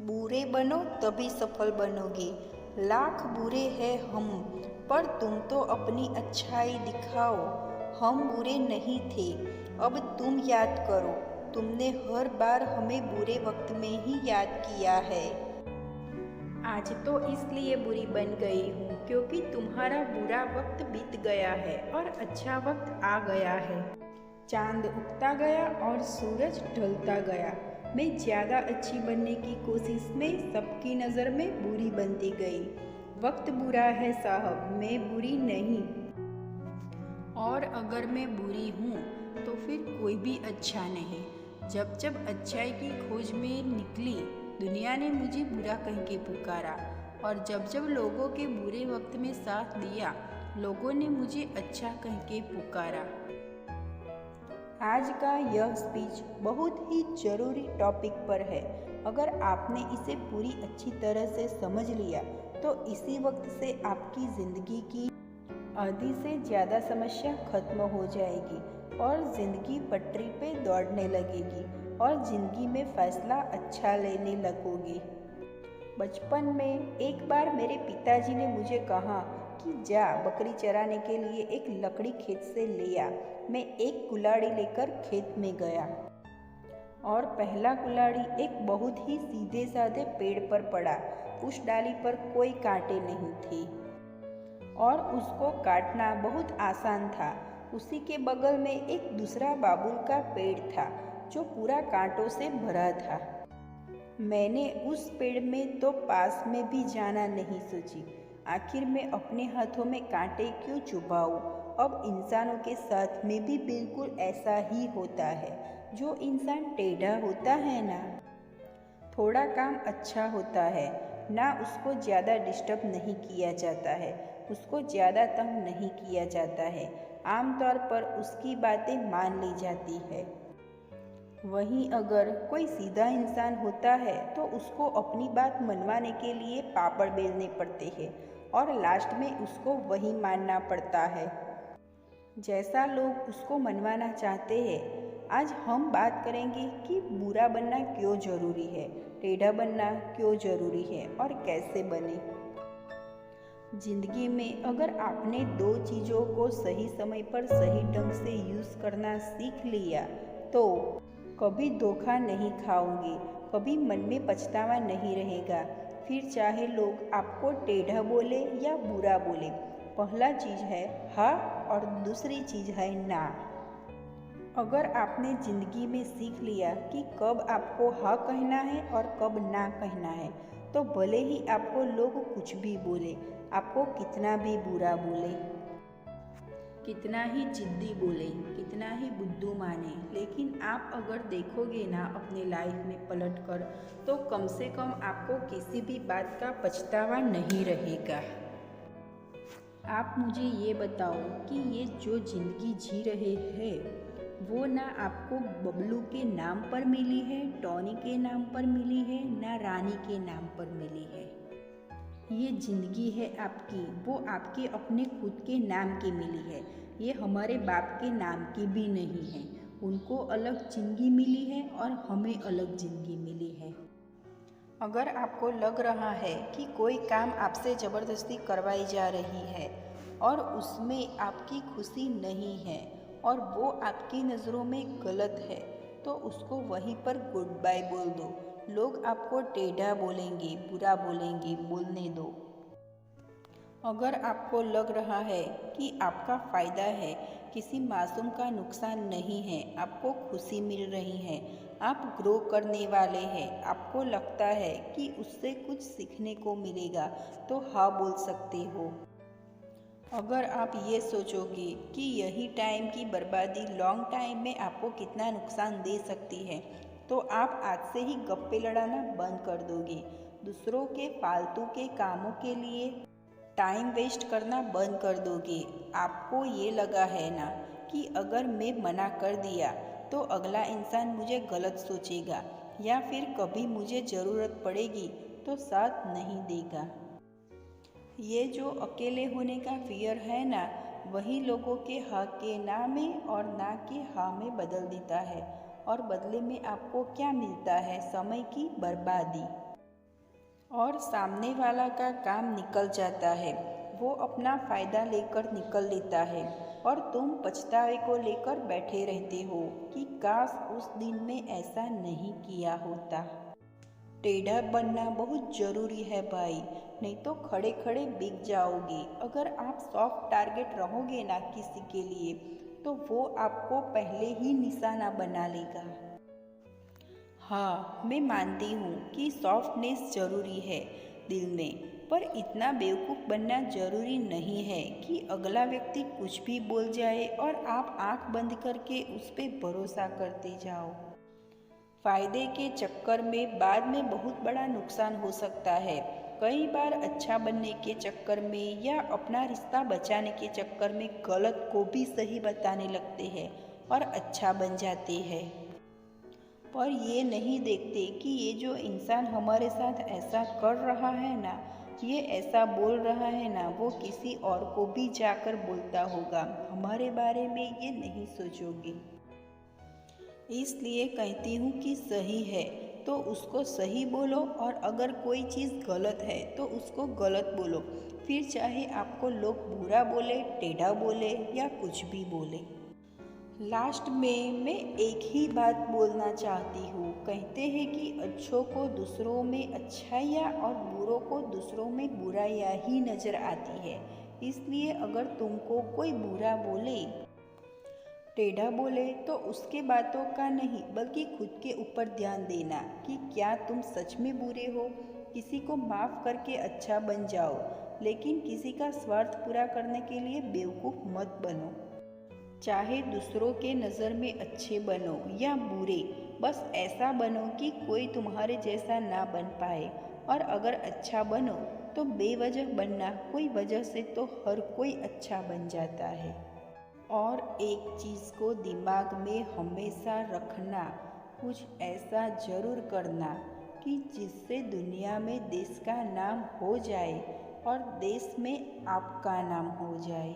बुरे बनो तभी सफल बनोगे। लाख बुरे हैं हम, पर तुम तो अपनी अच्छाई दिखाओ। हम बुरे नहीं थे, अब तुम याद करो। तुमने हर बार हमें बुरे वक्त में ही याद किया है। आज तो इसलिए बुरी बन गई हूँ क्योंकि तुम्हारा बुरा वक्त बीत गया है और अच्छा वक्त आ गया है। चांद उगता गया और सूरज ढलता गया। मैं ज़्यादा अच्छी बनने की कोशिश में सबकी नज़र में बुरी बनती गई। वक्त बुरा है साहब, मैं बुरी नहीं। और अगर मैं बुरी हूँ तो फिर कोई भी अच्छा नहीं। जब जब अच्छाई की खोज में निकली, दुनिया ने मुझे बुरा कह के पुकारा, और जब जब लोगों के बुरे वक्त में साथ दिया, लोगों ने मुझे अच्छा कह के पुकारा। आज का यह स्पीच बहुत ही ज़रूरी टॉपिक पर है। अगर आपने इसे पूरी अच्छी तरह से समझ लिया तो इसी वक्त से आपकी ज़िंदगी की आधी से ज़्यादा समस्या खत्म हो जाएगी और ज़िंदगी पटरी पे दौड़ने लगेगी और ज़िंदगी में फ़ैसला अच्छा लेने लगोगी। बचपन में एक बार मेरे पिताजी ने मुझे कहा कि जा बकरी चराने के लिए एक लकड़ी खेत से ले आ। मैं एक कुल्हाड़ी लेकर खेत में गया और पहला कुल्हाड़ी एक बहुत ही सीधे साधे पेड़ पर पड़ा। उस डाली पर कोई कांटे नहीं थे और उसको काटना बहुत आसान था। उसी के बगल में एक दूसरा बाबुल का पेड़ था जो पूरा कांटों से भरा था। मैंने उस पेड़ में तो पास में भी जाना नहीं सोची। आखिर मैं अपने हाथों में कांटे क्यों चुभाऊं। अब इंसानों के साथ में भी बिल्कुल ऐसा ही होता है। जो इंसान टेढ़ा होता है ना, थोड़ा काम अच्छा होता है ना, उसको ज़्यादा डिस्टर्ब नहीं किया जाता है, उसको ज़्यादा तंग नहीं किया जाता है। आमतौर पर उसकी बातें मान ली जाती है। वहीं अगर कोई सीधा इंसान होता है तो उसको अपनी बात मनवाने के लिए पापड़ बेलने पड़ते हैं और लास्ट में उसको वही मानना पड़ता है जैसा लोग उसको मनवाना चाहते हैं। आज हम बात करेंगे कि बुरा बनना क्यों ज़रूरी है, टेढ़ा बनना क्यों ज़रूरी है और कैसे बने। जिंदगी में अगर आपने दो चीज़ों को सही समय पर सही ढंग से यूज़ करना सीख लिया तो कभी धोखा नहीं खाओगे, कभी मन में पछतावा नहीं रहेगा। फिर चाहे लोग आपको टेढ़ा बोले या बुरा बोले, पहला चीज़ है हाँ और दूसरी चीज़ है ना। अगर आपने ज़िंदगी में सीख लिया कि कब आपको हाँ कहना है और कब ना कहना है, तो भले ही आपको लोग कुछ भी बोले, आपको कितना भी बुरा बोले, कितना ही जिद्दी बोले, कितना ही बुद्धू माने, लेकिन आप अगर देखोगे ना अपने लाइफ में पलट कर, तो कम से कम आपको किसी भी बात का पछतावा नहीं रहेगा। आप मुझे ये बताओ कि ये जो ज़िंदगी जी रहे हैं वो ना आपको बबलू के नाम पर मिली है, टॉनी के नाम पर मिली है, ना रानी के नाम पर मिली है। ये ज़िंदगी है आपकी, वो आपके अपने खुद के नाम की मिली है। ये हमारे बाप के नाम की भी नहीं है। उनको अलग ज़िंदगी मिली है और हमें अलग ज़िंदगी मिली है। अगर आपको लग रहा है कि कोई काम आपसे ज़बरदस्ती करवाई जा रही है और उसमें आपकी खुशी नहीं है और वो आपकी नज़रों में गलत है, तो उसको वहीं पर गुड बाय बोल दो। लोग आपको टेढ़ा बोलेंगे, बुरा बोलेंगे, बोलने दो। अगर आपको लग रहा है कि आपका फ़ायदा है, किसी मासूम का नुकसान नहीं है, आपको खुशी मिल रही है, आप ग्रो करने वाले हैं, आपको लगता है कि उससे कुछ सीखने को मिलेगा, तो हाँ बोल सकते हो। अगर आप ये सोचोगे कि यही टाइम की बर्बादी लॉन्ग टाइम में आपको कितना नुकसान दे सकती है, तो आप आज से ही गप्पे लड़ाना बंद कर दोगे। दूसरों के फालतू के कामों के लिए टाइम वेस्ट करना बंद कर दोगे। आपको ये लगा है ना कि अगर मैं मना कर दिया तो अगला इंसान मुझे गलत सोचेगा या फिर कभी मुझे ज़रूरत पड़ेगी तो साथ नहीं देगा। ये जो अकेले होने का फियर है ना, वही लोगों के हाँ के ना में और ना के हाँ में बदल देता है और बदले में आपको क्या मिलता है? समय की बर्बादी। और सामने वाला का काम निकल जाता है। वो अपना फ़ायदा लेकर निकल लेता है और तुम पछतावे को लेकर बैठे रहते हो कि काश उस दिन में ऐसा नहीं किया होता। टेढ़ा बनना बहुत ज़रूरी है भाई, नहीं तो खड़े खड़े बिक जाओगे। अगर आप सॉफ्ट टारगेट रहोगे ना किसी के लिए, तो वो आपको पहले ही निशाना बना लेगा। हाँ, मैं मानती हूँ कि सॉफ्टनेस ज़रूरी है दिल में, पर इतना बेवकूफ़ बनना ज़रूरी नहीं है कि अगला व्यक्ति कुछ भी बोल जाए और आप आंख बंद करके उस पर भरोसा करते जाओ। फ़ायदे के चक्कर में बाद में बहुत बड़ा नुकसान हो सकता है। कई बार अच्छा बनने के चक्कर में या अपना रिश्ता बचाने के चक्कर में गलत को भी सही बताने लगते हैं और अच्छा बन जाते हैं। पर ये नहीं देखते कि ये जो इंसान हमारे साथ ऐसा कर रहा है ना, ये ऐसा बोल रहा है ना, वो किसी और को भी जाकर बोलता होगा। हमारे बारे में ये नहीं सोचोगे। इसलिए कहती हूँ कि सही है तो उसको सही बोलो और अगर कोई चीज़ गलत है तो उसको गलत बोलो। फिर चाहे आपको लोग बुरा बोले, टेढ़ा बोले या कुछ भी बोले। लास्ट में मैं एक ही बात बोलना चाहती हूँ। कहते हैं कि अच्छों को दूसरों में अच्छाइयाँ और बुरों को दूसरों में बुराइयाँ ही नज़र आती है। इसलिए अगर तुमको कोई बुरा बोले, टेढ़ा बोले, तो उसके बातों का नहीं बल्कि खुद के ऊपर ध्यान देना कि क्या तुम सच में बुरे हो। किसी को माफ़ करके अच्छा बन जाओ, लेकिन किसी का स्वार्थ पूरा करने के लिए बेवकूफ़ मत बनो। चाहे दूसरों के नज़र में अच्छे बनो या बुरे, बस ऐसा बनो कि कोई तुम्हारे जैसा ना बन पाए। और अगर अच्छा बनो तो बेवजह बनना, कोई वजह से तो हर कोई अच्छा बन जाता है। और एक चीज़ को दिमाग में हमेशा रखना, कुछ ऐसा ज़रूर करना कि जिससे दुनिया में देश का नाम हो जाए और देश में आपका नाम हो जाए।